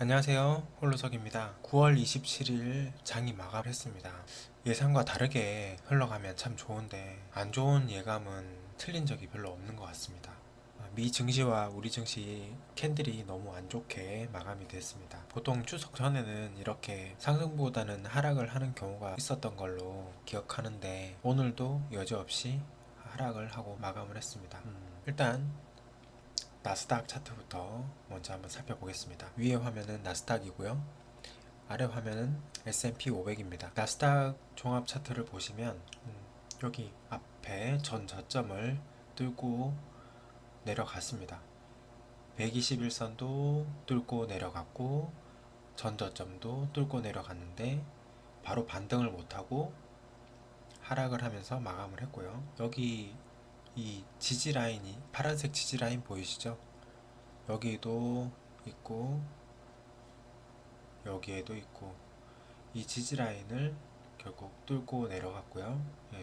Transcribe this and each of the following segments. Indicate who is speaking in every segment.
Speaker 1: 안녕하세요. 홀로석입니다. 9월 27일 장이 마감했습니다. 예상과 다르게 흘러가면 참 좋은데 안 좋은 예감은 틀린 적이 별로 없는 것 같습니다. 미 증시와 우리 증시 캔들이 너무 안 좋게 마감이 됐습니다. 보통 추석 전에는 이렇게 상승보다는 하락을 하는 경우가 있었던 걸로 기억하는데 오늘도 여지없이 하락을 하고 마감을 했습니다. 일단 나스닥 차트부터 먼저 한번 살펴보겠습니다. 위에 화면은 나스닥이고요. 아래 화면은 S&P 500입니다. 나스닥 종합 차트를 보시면 여기 앞에 전 저점을 뚫고 내려갔습니다. 121선도 뚫고 내려갔고 전 저점도 뚫고 내려갔는데 바로 반등을 못하고 하락을 하면서 마감을 했고요. 여기 이 지지 라인이 파란색 지지 라인 보이시죠? 여기도 있고 여기에도 있고 이 지지라인을 결국 뚫고 내려갔고요.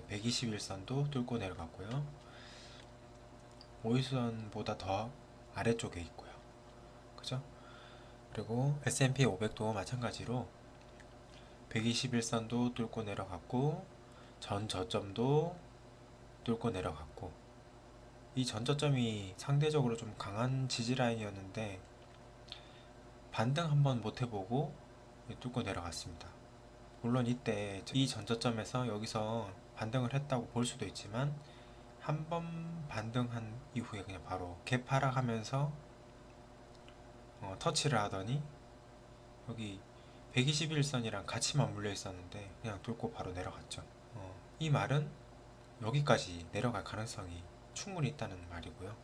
Speaker 1: 121선도 뚫고 내려갔고요. 5일선보다 더 아래쪽에 있고요. 그죠? 그리고 S&P 500도 마찬가지로 121선도 뚫고 내려갔고 전 저점도 뚫고 내려갔고 이 전 저점이 상대적으로 좀 강한 지지라인이었는데 반등 한번 못 해보고 뚫고 내려갔습니다. 물론 이때 이 전저점에서 여기서 반등을 했다고 볼 수도 있지만 한 번 반등한 이후에 그냥 바로 갭 하락하면서 터치를 하더니 여기 121선이랑 같이 맞물려 있었는데 그냥 뚫고 바로 내려갔죠. 이 말은 여기까지 내려갈 가능성이 충분히 있다는 말이고요.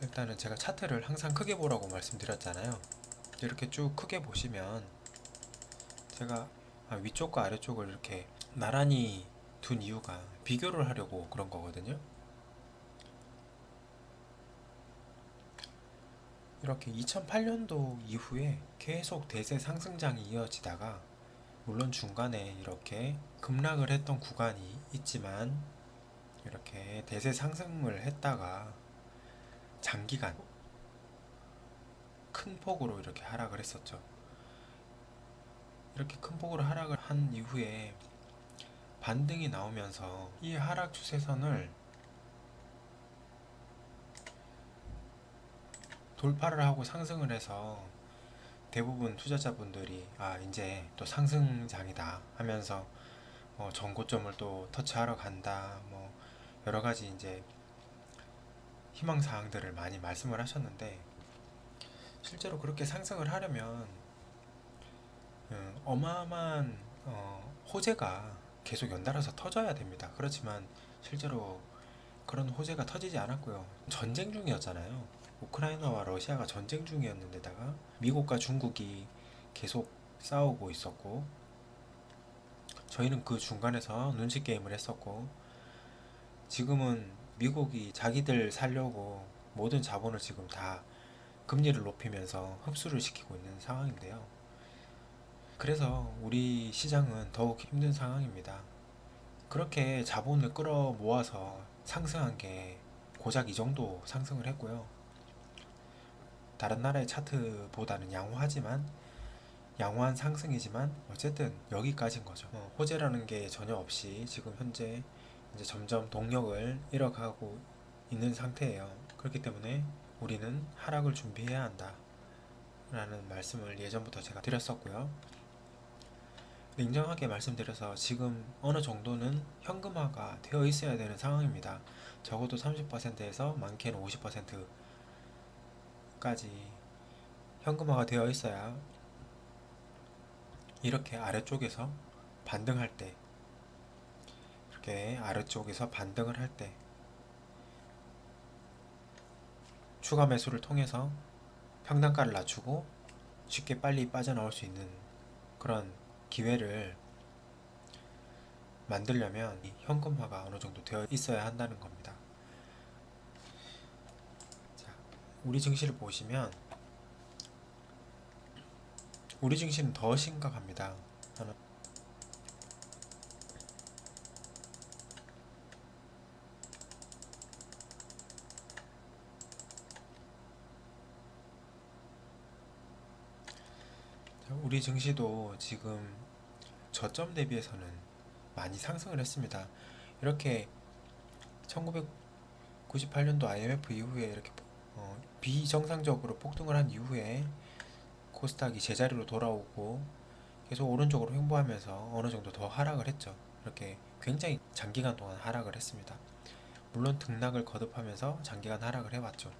Speaker 1: 일단은 제가 차트를 항상 크게 보라고 말씀드렸잖아요. 이렇게 쭉 크게 보시면 제가 위쪽과 아래쪽을 이렇게 나란히 둔 이유가 비교를 하려고 그런 거거든요. 이렇게 2008년도 이후에 계속 대세 상승장이 이어지다가 물론 중간에 이렇게 급락을 했던 구간이 있지만 이렇게 대세 상승을 했다가 장기간 큰 폭으로 이렇게 하락을 했었죠. 이렇게 큰 폭으로 하락을 한 이후에 반등이 나오면서 이 하락 추세선을 돌파를 하고 상승을 해서 대부분 투자자분들이 이제 또 상승장이다 하면서 전고점을 또 터치하러 간다 뭐 여러 가지 이제 희망 사항들을 많이 말씀을 하셨는데 실제로 그렇게 상승을 하려면 어마어마한 호재가 계속 연달아서 터져야 됩니다. 그렇지만 실제로 그런 호재가 터지지 않았고요. 전쟁 중이었잖아요. 우크라이나와 러시아가 전쟁 중이었는데다가 미국과 중국이 계속 싸우고 있었고 저희는 그 중간에서 눈치 게임을 했었고 지금은 미국이 자기들 살려고 모든 자본을 지금 다 금리를 높이면서 흡수를 시키고 있는 상황인데요. 그래서 우리 시장은 더욱 힘든 상황입니다. 그렇게 자본을 끌어 모아서 상승한 게 고작 이 정도 상승을 했고요. 다른 나라의 차트보다는 양호하지만 양호한 상승이지만 어쨌든 여기까지인 거죠. 호재라는 게 전혀 없이 지금 현재 이제 점점 동력을 잃어가고 있는 상태예요. 그렇기 때문에 우리는 하락을 준비해야 한다 라는 말씀을 예전부터 제가 드렸었고요. 냉정하게 말씀드려서 지금 어느 정도는 현금화가 되어 있어야 되는 상황입니다. 적어도 30%에서 많게는 50%까지 현금화가 되어 있어야 이렇게 아래쪽에서 반등할 때 이렇게 아래쪽에서 반등을 할 때 추가 매수를 통해서 평단가를 낮추고 쉽게 빨리 빠져나올 수 있는 그런 기회를 만들려면 이 현금화가 어느 정도 되어 있어야 한다는 겁니다. 자, 우리 증시를 보시면 우리 증시는 더 심각합니다. 우리 증시도 지금 저점 대비해서는 많이 상승을 했습니다. 이렇게 1998년도 IMF 이후에 이렇게 비정상적으로 폭등을 한 이후에 코스닥이 제자리로 돌아오고 계속 오른쪽으로 횡보하면서 어느 정도 더 하락을 했죠. 이렇게 굉장히 장기간 동안 하락을 했습니다. 물론 등락을 거듭하면서 장기간 하락을 해왔죠.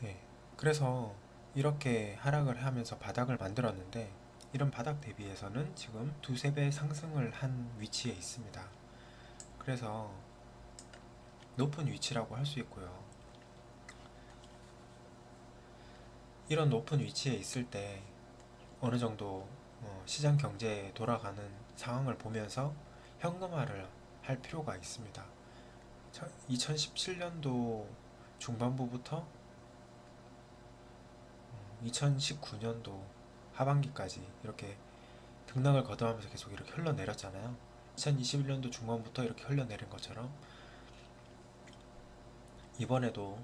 Speaker 1: 네. 그래서 이렇게 하락을 하면서 바닥을 만들었는데 이런 바닥 대비해서는 지금 두세 배 상승을 한 위치에 있습니다. 그래서 높은 위치라고 할 수 있고요. 이런 높은 위치에 있을 때 어느 정도 시장 경제에 돌아가는 상황을 보면서 현금화를 할 필요가 있습니다. 2017년도 중반부부터 2019년도 하반기까지 이렇게 등락을 거듭하면서 계속 이렇게 흘러내렸잖아요. 2021년도 중반부터 이렇게 흘러내린 것처럼 이번에도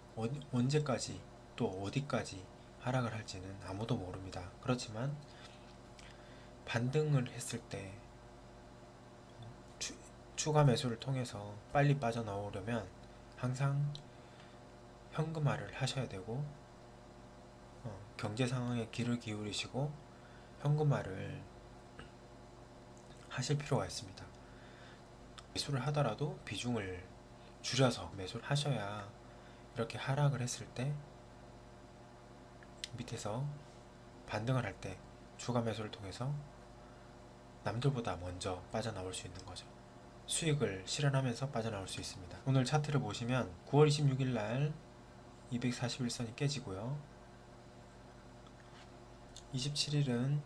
Speaker 1: 언제까지 또 어디까지 하락을 할지는 아무도 모릅니다. 그렇지만 반등을 했을 때 추가 매수를 통해서 빨리 빠져나오려면 항상 현금화를 하셔야 되고 경제 상황에 귀를 기울이시고 현금화를 하실 필요가 있습니다. 매수를 하더라도 비중을 줄여서 매수를 하셔야 이렇게 하락을 했을 때 밑에서 반등을 할 때 추가 매수를 통해서 남들보다 먼저 빠져나올 수 있는 거죠. 수익을 실현하면서 빠져나올 수 있습니다. 오늘 차트를 보시면 9월 26일 날 241선이 깨지고요. 27일은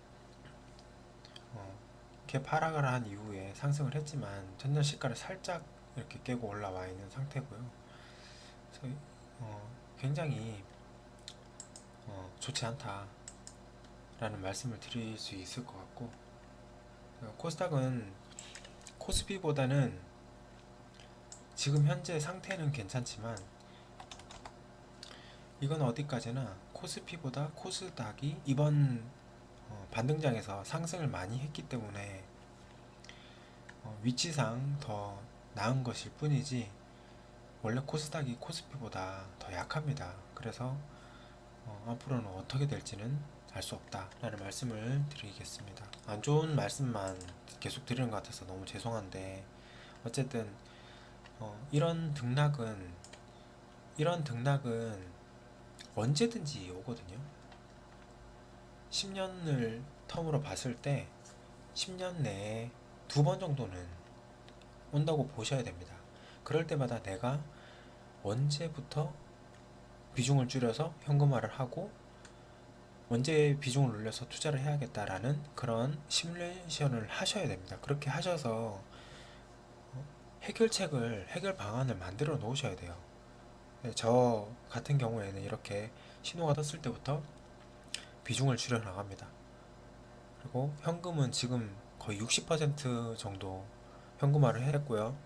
Speaker 1: 갭 하락을 한 이후에 상승을 했지만 전년 시가를 살짝 이렇게 깨고 올라와 있는 상태고요. 그래서 굉장히 좋지 않다라는 말씀을 드릴 수 있을 것 같고 코스닥은 코스피보다는 지금 현재 상태는 괜찮지만 이건 어디까지나 코스피보다 코스닥이 이번 반등장에서 상승을 많이 했기 때문에 위치상 더 나은 것일 뿐이지 원래 코스닥이 코스피보다 더 약합니다. 그래서 앞으로는 어떻게 될지는 알 수 없다라는 말씀을 드리겠습니다. 안 좋은 말씀만 계속 드리는 것 같아서 너무 죄송한데 어쨌든 이런 등락은 언제든지 오거든요. 10년을 텀으로 봤을 때 10년 내에 2번 정도는 온다고 보셔야 됩니다. 그럴 때마다 내가 언제부터 비중을 줄여서 현금화를 하고 언제 비중을 올려서 투자를 해야겠다라는 그런 시뮬레이션을 하셔야 됩니다. 그렇게 하셔서 해결 방안을 만들어 놓으셔야 돼요. 저 같은 경우에는 이렇게 신호가 떴을 때부터 비중을 줄여 나갑니다. 그리고 현금은 지금 거의 60% 정도 현금화를 했고요.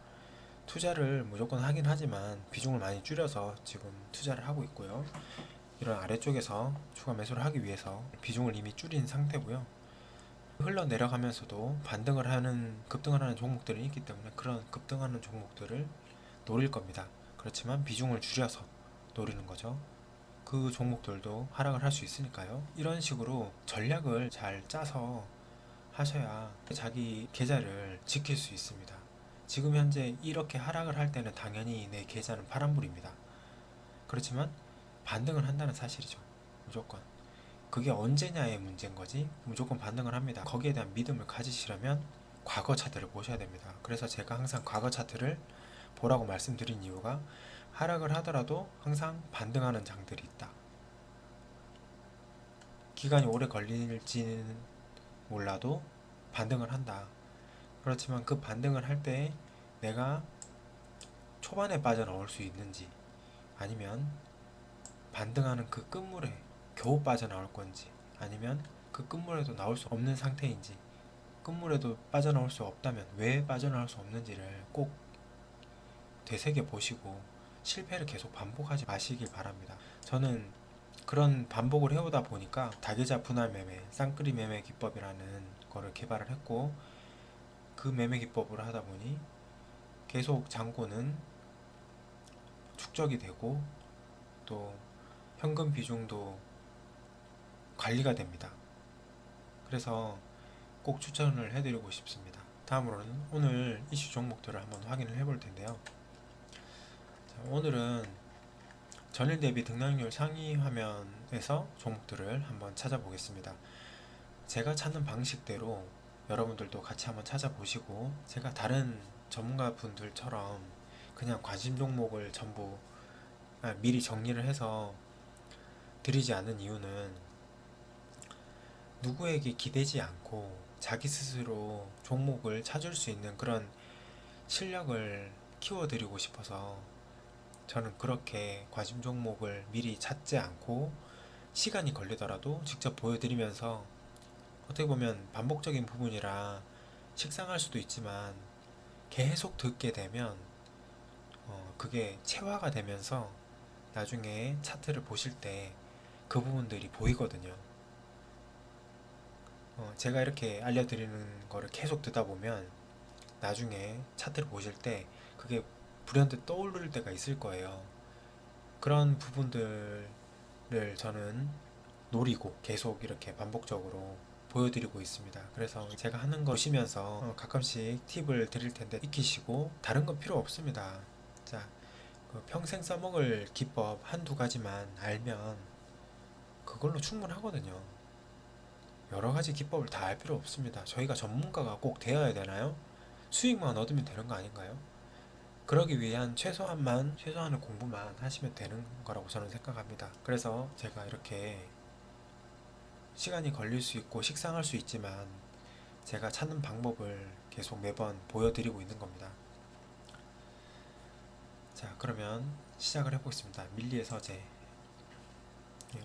Speaker 1: 투자를 무조건 하긴 하지만 비중을 많이 줄여서 지금 투자를 하고 있고요. 이런 아래쪽에서 추가 매수를 하기 위해서 비중을 이미 줄인 상태고요. 흘러내려가면서도 급등을 하는 종목들이 있기 때문에 그런 급등하는 종목들을 노릴 겁니다. 그렇지만 비중을 줄여서 노리는 거죠. 그 종목들도 하락을 할 수 있으니까요. 이런 식으로 전략을 잘 짜서 하셔야 자기 계좌를 지킬 수 있습니다. 지금 현재 이렇게 하락을 할 때는 당연히 내 계좌는 파란불입니다. 그렇지만 반등을 한다는 사실이죠. 무조건. 그게 언제냐의 문제인 거지 무조건 반등을 합니다. 거기에 대한 믿음을 가지시려면 과거 차트를 보셔야 됩니다. 그래서 제가 항상 과거 차트를 보라고 말씀드린 이유가 하락을 하더라도 항상 반등하는 장들이 있다. 기간이 오래 걸릴지는 몰라도 반등을 한다. 그렇지만 그 반등을 할 때 내가 초반에 빠져나올 수 있는지 아니면 반등하는 그 끝물에 겨우 빠져나올 건지 아니면 그 끝물에도 나올 수 없는 상태인지 끝물에도 빠져나올 수 없다면 왜 빠져나올 수 없는지를 꼭 되새겨 보시고 실패를 계속 반복하지 마시길 바랍니다. 저는 그런 반복을 해오다 보니까 다계좌 분할 매매, 쌍끌이 매매 기법이라는 거를 개발을 했고, 그 매매 기법을 하다 보니 계속 잔고는 축적이 되고 또 현금 비중도 관리가 됩니다. 그래서 꼭 추천을 해드리고 싶습니다. 다음으로는 오늘 이슈 종목들을 한번 확인을 해볼 텐데요. 자, 오늘은 전일 대비 등락률 상위 화면에서 종목들을 한번 찾아보겠습니다. 제가 찾는 방식대로 여러분들도 같이 한번 찾아보시고, 제가 다른 전문가분들처럼 그냥 관심 종목을 전부 미리 정리를 해서 드리지 않는 이유는, 누구에게 기대지 않고 자기 스스로 종목을 찾을 수 있는 그런 실력을 키워드리고 싶어서 저는 그렇게 관심 종목을 미리 찾지 않고 시간이 걸리더라도 직접 보여드리면서, 어떻게 보면 반복적인 부분이라 식상할 수도 있지만 계속 듣게 되면 그게 체화가 되면서 나중에 차트를 보실 때 그 부분들이 보이거든요. 제가 이렇게 알려드리는 거를 계속 듣다 보면 나중에 차트를 보실 때 그게 불현듯 떠오를 때가 있을 거예요. 그런 부분들을 저는 노리고 계속 이렇게 반복적으로 보여드리고 있습니다. 그래서 제가 하는 거 보시면서 가끔씩 팁을 드릴 텐데 익히시고, 다른 건 필요 없습니다. 자, 평생 써먹을 기법 한두 가지만 알면 그걸로 충분하거든요. 여러 가지 기법을 다 알 필요 없습니다. 저희가 전문가가 꼭 되어야 되나요? 수익만 얻으면 되는 거 아닌가요? 그러기 위한 최소한의 공부만 하시면 되는 거라고 저는 생각합니다. 그래서 제가 이렇게 시간이 걸릴 수 있고 식상할 수 있지만 제가 찾는 방법을 계속 매번 보여드리고 있는 겁니다. 자, 그러면 시작을 해보겠습니다. 밀리의 서재.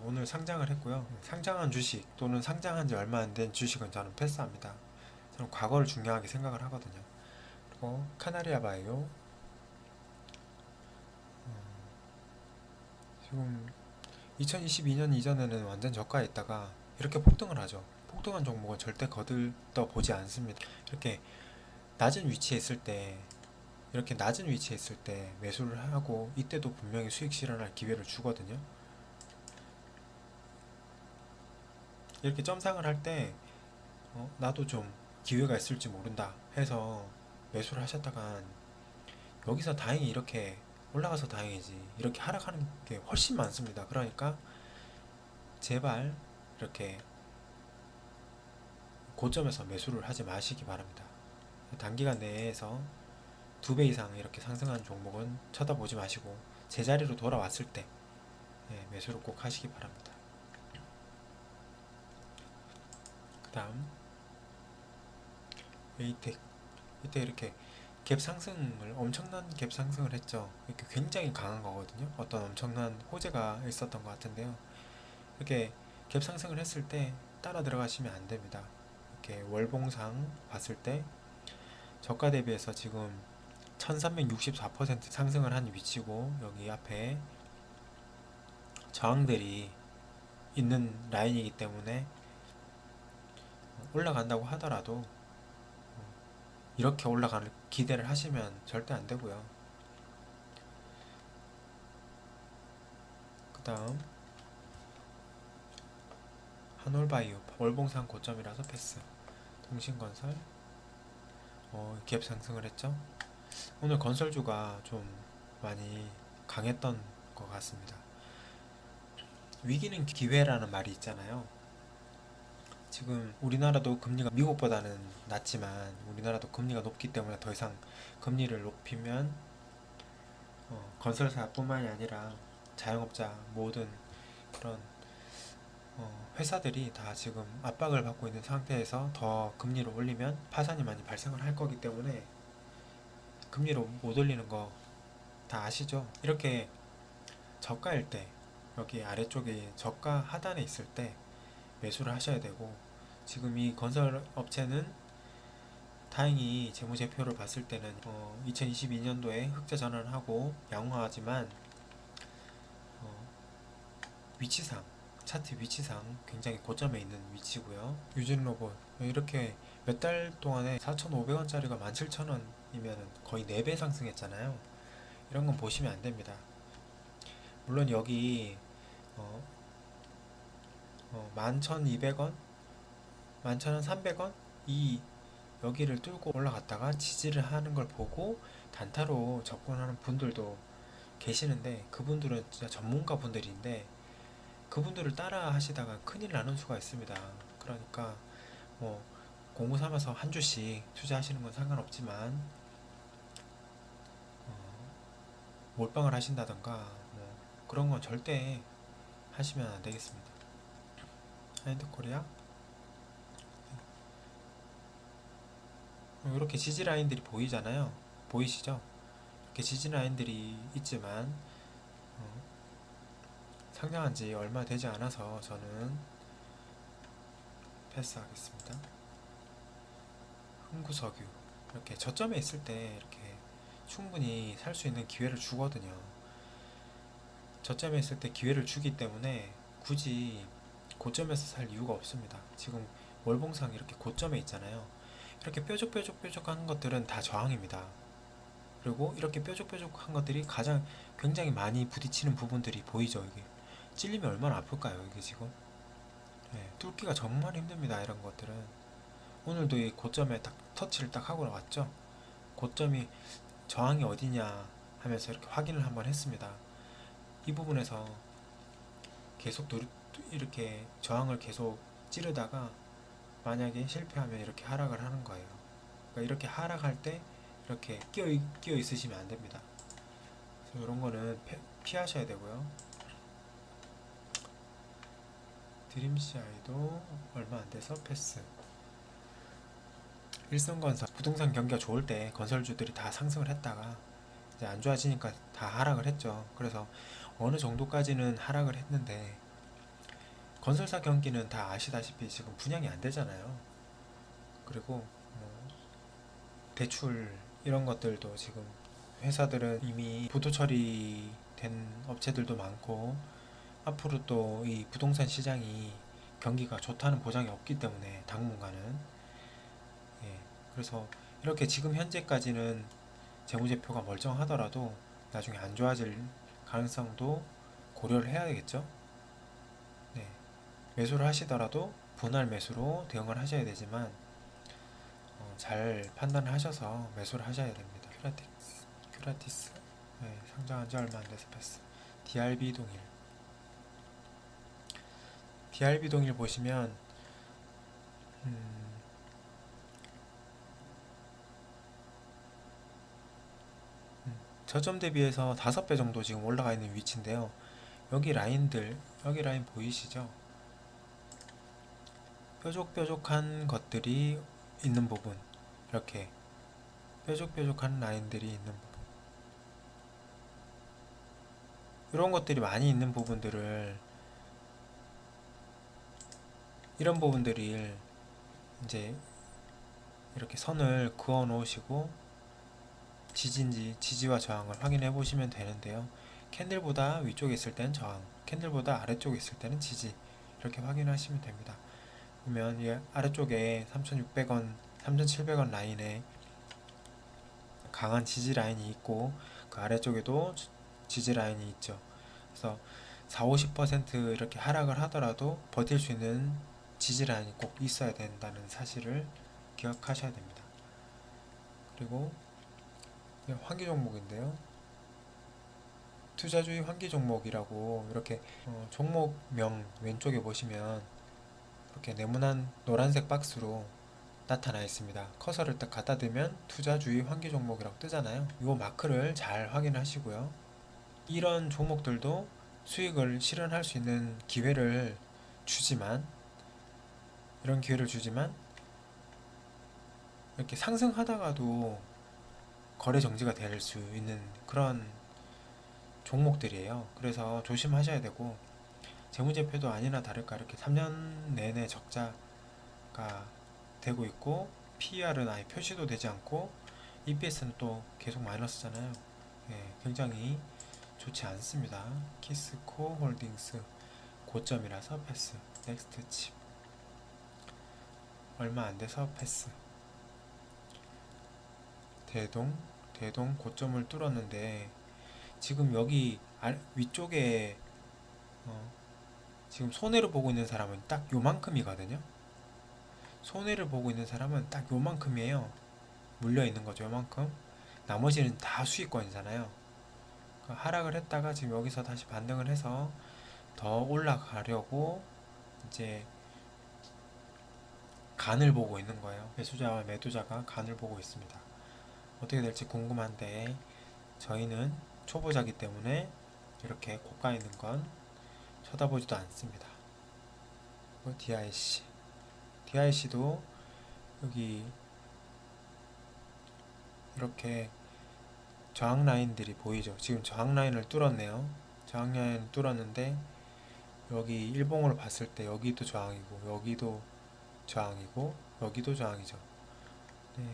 Speaker 1: 오늘 상장을 했고요. 상장한 주식 또는 상장한 지 얼마 안 된 주식은 저는 패스합니다. 저는 과거를 중요하게 생각을 하거든요. 그리고 카나리아 바이오, 지금 2022년 이전에는 완전 저가에 있다가 이렇게 폭등을 하죠. 폭등한 종목은 절대 거들떠 보지 않습니다. 이렇게 낮은 위치에 있을 때 이렇게 낮은 위치에 있을 때 매수를 하고, 이때도 분명히 수익 실현할 기회를 주거든요. 이렇게 점상을 할 때 나도 좀 기회가 있을지 모른다 해서 매수를 하셨다간, 여기서 다행히 이렇게 올라가서 다행이지 이렇게 하락하는 게 훨씬 많습니다. 그러니까 제발 이렇게 고점에서 매수를 하지 마시기 바랍니다. 단기간 내에서 2배 이상 이렇게 상승한 종목은 쳐다보지 마시고 제자리로 돌아왔을 때 매수를 꼭 하시기 바랍니다. 그 다음 에이텍. 이때 이렇게 엄청난 갭 상승을 했죠. 이렇게 굉장히 강한 거거든요. 어떤 엄청난 호재가 있었던 것 같은데요. 이렇게 갭 상승을 했을 때 따라 들어가시면 안 됩니다. 이렇게 월봉상 봤을 때 저가 대비해서 지금 1364% 상승을 한 위치고, 여기 앞에 저항들이 있는 라인이기 때문에 올라간다고 하더라도 이렇게 올라가는 기대를 하시면 절대 안 되고요. 그 다음 한올바이오, 월봉상 고점이라서 패스. 동신건설 갭 상승을 했죠. 오늘 건설주가 좀 많이 강했던 것 같습니다. 위기는 기회라는 말이 있잖아요. 지금 우리나라도 금리가 미국보다는 낮지만 우리나라도 금리가 높기 때문에 더 이상 금리를 높이면 건설사뿐만이 아니라 자영업자 모든 그런 회사들이 다 지금 압박을 받고 있는 상태에서 더 금리를 올리면 파산이 많이 발생을 할 거기 때문에, 금리로 못 올리는 거 다 아시죠? 이렇게 저가일 때, 여기 아래쪽에 저가 하단에 있을 때 매수를 하셔야 되고, 지금 이 건설 업체는 다행히 재무제표를 봤을 때는 2022년도에 흑자 전환하고 양호하지만 위치상 차트 위치상 굉장히 고점에 있는 위치고요. 유진로봇 이렇게 몇 달 동안에 4,500원짜리가 17,000원이면 거의 4배 상승했잖아요. 이런 건 보시면 안 됩니다. 물론 여기 어, 11,200원, 11,300원 이 여기를 뚫고 올라갔다가 지지를 하는 걸 보고 단타로 접근하는 분들도 계시는데, 그분들은 진짜 전문가 분들인데 그분들을 따라 하시다가 큰일 나는 수가 있습니다. 그러니까 뭐 공부 삼아서 한 주씩 투자하시는 건 상관없지만 몰빵을 하신다던가 뭐 그런 건 절대 하시면 안 되겠습니다. 하이드 코리아 이렇게 지지 라인들이 보이잖아요. 보이시죠? 이렇게 지지 라인들이 있지만 어, 상장한 지 얼마 되지 않아서 저는 패스하겠습니다. 흥구석유 이렇게 저점에 있을 때 이렇게 충분히 살 수 있는 기회를 주거든요. 저점에 있을 때 기회를 주기 때문에 굳이 고점에서 살 이유가 없습니다. 지금 월봉상 이렇게 고점에 있잖아요. 이렇게 뾰족뾰족한 것들은 다 저항입니다. 그리고 이렇게 뾰족뾰족한 것들이 가장 굉장히 많이 부딪히는 부분들이 보이죠. 이게 찔리면 얼마나 아플까요? 이게 지금 뚫기가 정말 힘듭니다. 이런 것들은 오늘도 이 고점에 딱 터치를 딱 하고 나왔죠. 고점이 저항이 어디냐 하면서 이렇게 확인을 한번 했습니다. 이 부분에서 계속 이렇게 저항을 계속 찌르다가 만약에 실패하면 이렇게 하락을 하는 거예요. 그러니까 이렇게 하락할 때 이렇게 끼어 있으시면 안 됩니다. 그래서 이런 거는 피하셔야 되고요. 드림CI도 얼마 안 돼서 패스. 일성건설 부동산 경기가 좋을 때 건설주들이 다 상승을 했다가 이제 안 좋아지니까 다 하락을 했죠. 그래서 어느 정도까지는 하락을 했는데 건설사 경기는 다 아시다시피 지금 분양이 안 되잖아요. 그리고 뭐 대출 이런 것들도 지금 회사들은 이미 부도 처리된 업체들도 많고 앞으로 또 이 부동산 시장이 경기가 좋다는 보장이 없기 때문에 당분간은 그래서 이렇게 지금 현재까지는 재무제표가 멀쩡하더라도 나중에 안 좋아질 가능성도 고려를 해야 되겠죠. 네. 매수를 하시더라도 분할 매수로 대응을 하셔야 되지만 잘 판단을 하셔서 매수를 하셔야 됩니다. 큐라티스 상장한 지 얼마 안 돼서 패스. DRB 동일 보시면 저점 대비해서 5배 정도 지금 올라가 있는 위치인데요. 여기 라인 보이시죠? 뾰족뾰족한 것들이 있는 부분, 이렇게 뾰족뾰족한 라인들이 있는 부분, 이런 것들이 많이 있는 부분들을 이런 부분들을 이제 이렇게 선을 그어 놓으시고 지지와 저항을 확인해 보시면 되는데요. 캔들보다 위쪽에 있을 때는 저항, 캔들보다 아래쪽에 있을 때는 지지, 이렇게 확인하시면 됩니다. 보면 이 아래쪽에 3,600원, 3,700원 라인에 강한 지지 라인이 있고 그 아래쪽에도 지지 라인이 있죠. 그래서 40-50% 이렇게 하락을 하더라도 버틸 수 있는 지지 라인이 꼭 있어야 된다는 사실을 기억하셔야 됩니다. 그리고 환기 종목인데요. 투자주의 환기 종목이라고 이렇게 종목명 왼쪽에 보시면 이렇게 네모난 노란색 박스로 나타나 있습니다. 커서를 딱 갖다 대면 투자주의 환기 종목이라고 뜨잖아요. 이 마크를 잘 확인하시고요. 이런 종목들도 수익을 실현할 수 있는 기회를 주지만 이렇게 상승하다가도 거래 정지가 될 수 있는 그런 종목들이에요. 그래서 조심하셔야 되고, 재무제표도 아니나 다를까 이렇게 3년 내내 적자가 되고 있고 PER은 아예 표시도 되지 않고 EPS는 또 계속 마이너스잖아요. 굉장히 좋지 않습니다. 키스코 홀딩스 고점이라서 패스. 넥스트 칩. 얼마 안 돼서 패스. 대동 고점을 뚫었는데 지금 여기 위쪽에 지금 손해를 보고 있는 사람은 딱 요만큼이거든요. 손해를 보고 있는 사람은 딱 요만큼이에요. 물려 있는 거죠, 요만큼. 나머지는 다 수익권이잖아요. 하락을 했다가 지금 여기서 다시 반등을 해서 더 올라가려고 이제 간을 보고 있는 거예요. 매수자와 매도자가 간을 보고 있습니다. 어떻게 될지 궁금한데 저희는 초보자기 때문에 이렇게 고가 있는 건 쳐다보지도 않습니다. DIC도 여기 이렇게 저항 라인들이 보이죠. 지금 저항 라인을 뚫었네요. 저항 라인을 뚫었는데 여기 일봉으로 봤을 때 여기도 저항이고 여기도 저항이고 여기도 저항이죠. 네.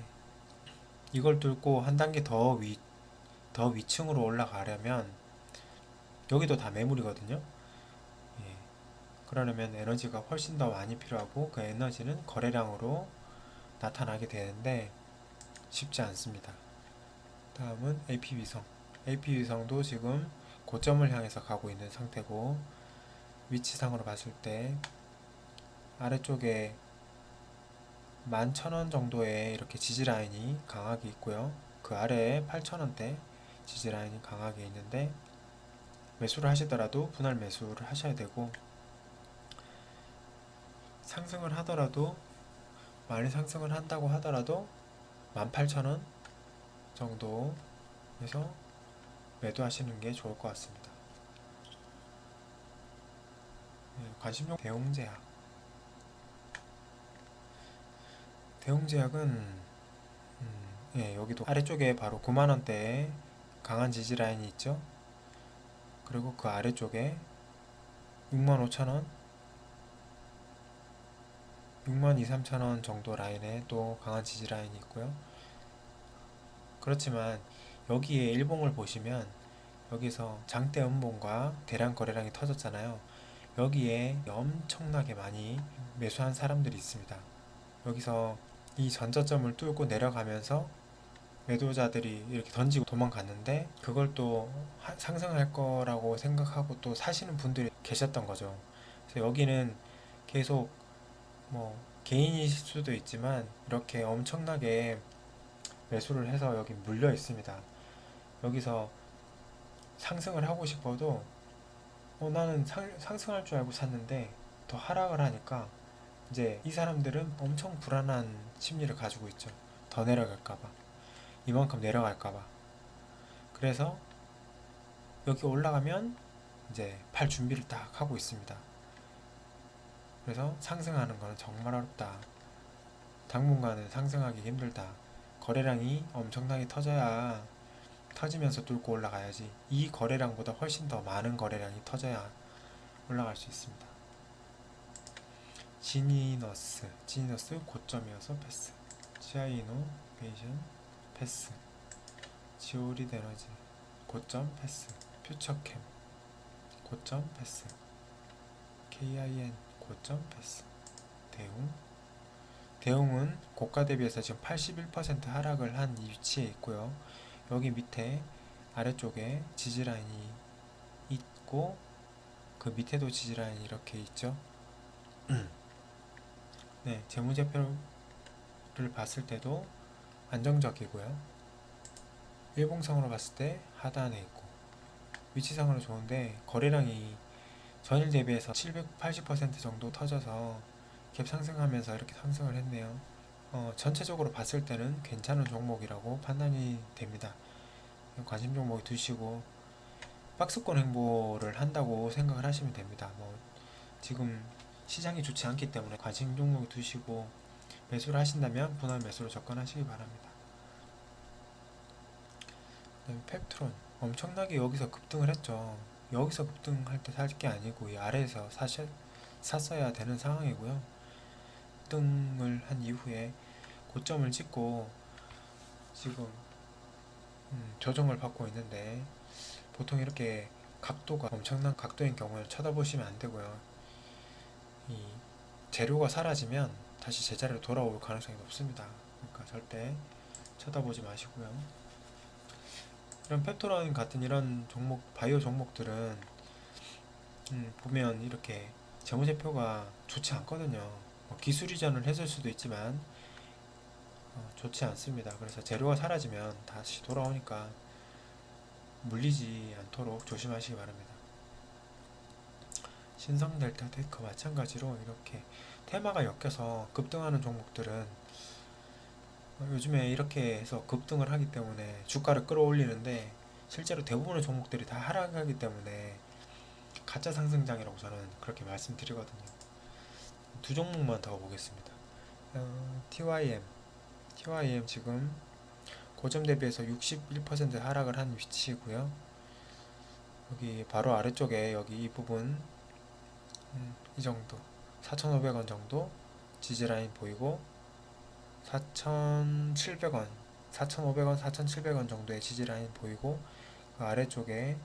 Speaker 1: 이걸 뚫고 한 단계 더 위층으로 올라가려면 여기도 다 매물이거든요. 예. 그러려면 에너지가 훨씬 더 많이 필요하고 그 에너지는 거래량으로 나타나게 되는데 쉽지 않습니다. 다음은 AP위성. AP위성도 지금 고점을 향해서 가고 있는 상태고 위치상으로 봤을 때 아래쪽에 11,000원 정도의 이렇게 지지라인이 강하게 있고요. 그 아래에 8,000원대 지지라인이 강하게 있는데 매수를 하시더라도 분할 매수를 하셔야 되고 상승을 하더라도 많이 상승을 한다고 하더라도 18,000원 정도에서 매도하시는 게 좋을 것 같습니다. 관심종 대웅제약은 예, 여기도 아래쪽에 바로 9만원대에 강한 지지 라인이 있죠. 그리고 그 아래쪽에 65,000원 62,000~63,000원 정도 라인에 또 강한 지지 라인이 있고요. 그렇지만 여기에 일봉을 보시면 여기서 장대 음봉과 대량 거래량이 터졌잖아요. 여기에 엄청나게 많이 매수한 사람들이 있습니다. 여기서 이 전저점을 뚫고 내려가면서 매도자들이 이렇게 던지고 도망갔는데 그걸 또 상승할 거라고 생각하고 또 사시는 분들이 계셨던 거죠. 그래서 여기는 계속 뭐 개인일 수도 있지만 이렇게 엄청나게 매수를 해서 여기 물려 있습니다. 여기서 상승을 하고 싶어도 나는 상승할 줄 알고 샀는데 더 하락을 하니까 이제 이 사람들은 엄청 불안한 심리를 가지고 있죠. 더 내려갈까봐, 이만큼 내려갈까봐. 그래서 여기 올라가면 이제 팔 준비를 딱 하고 있습니다. 그래서 상승하는 거는 정말 어렵다. 당분간은 상승하기 힘들다. 거래량이 엄청나게 터지면서 뚫고 올라가야지. 이 거래량보다 훨씬 더 많은 거래량이 터져야 올라갈 수 있습니다. 지니너스 고점이어서 패스. 지아이노베이션 패스. 지오리드 에너지 고점 패스. 퓨처캠 고점 패스. KIN 고점 패스. 대웅은 고가 대비해서 지금 81% 하락을 한 위치에 있고요. 여기 밑에 아래쪽에 지지라인이 있고 그 밑에도 지지라인이 이렇게 있죠. 네, 재무제표를 봤을 때도 안정적이고요. 일봉상으로 봤을 때 하단에 있고 위치상으로 좋은데 거래량이 전일 대비해서 780% 정도 터져서 갭 상승하면서 이렇게 상승을 했네요. 전체적으로 봤을 때는 괜찮은 종목이라고 판단이 됩니다. 관심 종목이 두시고 박스권 행보를 한다고 생각을 하시면 됩니다. 지금 시장이 좋지 않기 때문에 관심 종목이 두시고 매수를 하신다면 분할 매수로 접근하시기 바랍니다. 그다음에 펩트론 엄청나게 여기서 급등을 했죠. 여기서 급등할 때 살 게 아니고 이 아래에서 샀어야 되는 상황이고요. 급등을 한 이후에 고점을 찍고 지금 조정을 받고 있는데 보통 이렇게 각도가 엄청난 각도인 경우에 쳐다보시면 안 되고요. 재료가 사라지면 다시 제자리로 돌아올 가능성이 높습니다. 그러니까 절대 쳐다보지 마시고요. 이런 펩토라인 같은 이런 종목, 바이오 종목들은 보면 이렇게 재무제표가 좋지 않거든요. 기술 이전을 했을 수도 있지만 좋지 않습니다. 그래서 재료가 사라지면 다시 돌아오니까 물리지 않도록 조심하시기 바랍니다. 신성 델타 테크 마찬가지로 이렇게 테마가 엮여서 급등하는 종목들은 요즘에 이렇게 해서 급등을 하기 때문에 주가를 끌어올리는데 실제로 대부분의 종목들이 다 하락하기 때문에 가짜 상승장이라고 저는 그렇게 말씀드리거든요. 두 종목만 더 보겠습니다. TYM 지금 고점 대비해서 61% 하락을 한 위치이고요. 여기 바로 아래쪽에 여기 이 부분 이 정도 4,500원 정도 지지라인 보이고 4,700원 4,500원 4,700원 정도의 지지라인 보이고 그 아래쪽에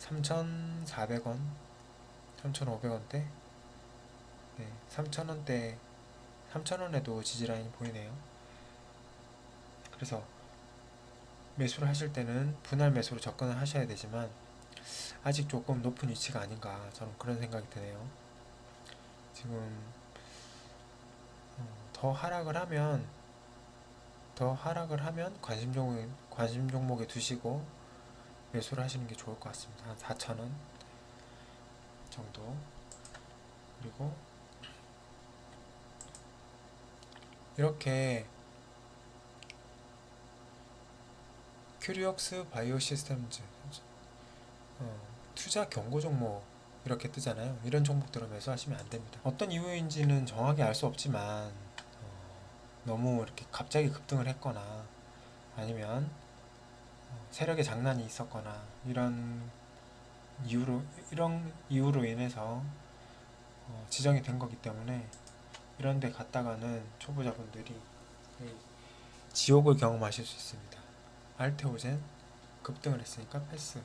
Speaker 1: 3,400원 3,500원대 네, 3,000원대 3,000원에도 지지라인이 보이네요. 그래서 매수를 하실 때는 분할 매수로 접근을 하셔야 되지만 아직 조금 높은 위치가 아닌가 저는 그런 생각이 드네요. 지금 더 하락을 하면 관심 종목에 두시고 매수를 하시는 게 좋을 것 같습니다. 한 4,000원 정도. 그리고 이렇게 큐리옥스 바이오 시스템즈 투자 경고 종목 이렇게 뜨잖아요. 이런 종목들은 매수하시면 안 됩니다. 어떤 이유인지는 정확히 알 수 없지만 너무 이렇게 갑자기 급등을 했거나 아니면 세력의 장난이 있었거나 이런 이유로 인해서 지정이 된 거기 때문에 이런 데 갔다가는 초보자분들이 지옥을 경험하실 수 있습니다. 알테오젠 급등을 했으니까 패스.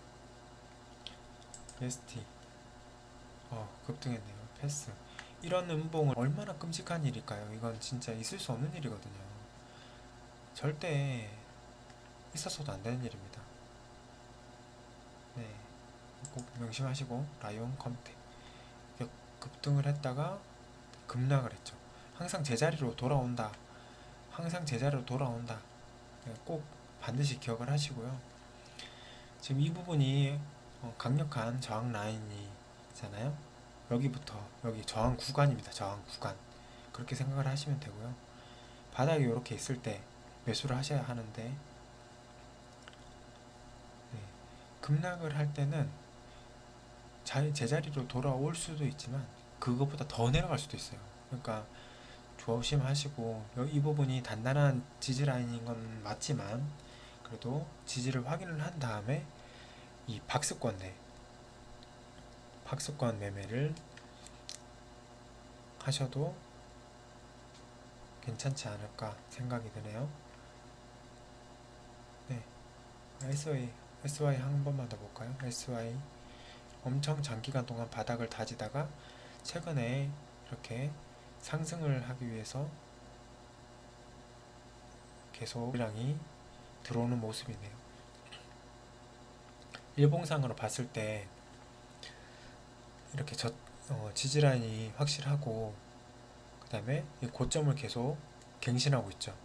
Speaker 1: ST 급등했네요. 패스. 이런 음봉은 얼마나 끔찍한 일일까요? 이건 진짜 있을 수 없는 일이거든요. 절대 있었어도 안 되는 일입니다. 네, 꼭 명심하시고 라이온 컴텍 급등을 했다가 급락을 했죠. 항상 제자리로 돌아온다. 항상 제자리로 돌아온다. 네, 꼭 반드시 기억을 하시고요. 지금 이 부분이 강력한 저항 라인이잖아요. 여기부터 여기 저항 구간입니다. 저항 구간. 그렇게 생각을 하시면 되고요. 바닥이 이렇게 있을 때 매수를 하셔야 하는데 네, 급락을 할 때는 제자리로 돌아올 수도 있지만 그것보다 더 내려갈 수도 있어요. 그러니까 조심하시고 이 부분이 단단한 지지 라인인 건 맞지만 그래도 지지를 확인을 한 다음에 이 박스권 매매를 하셔도 괜찮지 않을까 생각이 드네요. 네, SY 한 번만 더 볼까요? SY 엄청 장기간 동안 바닥을 다지다가 최근에 이렇게 상승을 하기 위해서 계속 량이 들어오는 모습이네요. 일봉상으로 봤을 때 이렇게 지지라인이 확실하고 그 다음에 이 고점을 계속 갱신하고 있죠.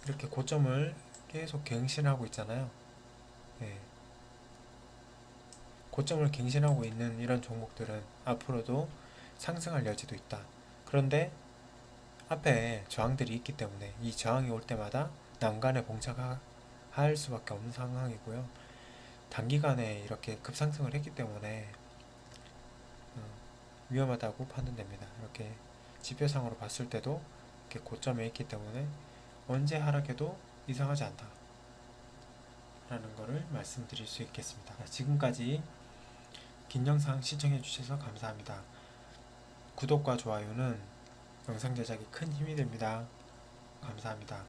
Speaker 1: 이렇게 고점을 계속 갱신하고 있잖아요. 네. 고점을 갱신하고 있는 이런 종목들은 앞으로도 상승할 여지도 있다. 그런데 앞에 저항들이 있기 때문에 이 저항이 올 때마다 난간에 봉착할 수밖에 없는 상황이고요. 단기간에 이렇게 급상승을 했기 때문에 위험하다고 판단됩니다. 이렇게 지표상으로 봤을 때도 이렇게 고점에 있기 때문에 언제 하락해도 이상하지 않다 라는 것을 말씀드릴 수 있겠습니다. 지금까지 긴 영상 시청해 주셔서 감사합니다. 구독과 좋아요는 영상 제작에 큰 힘이 됩니다. 감사합니다.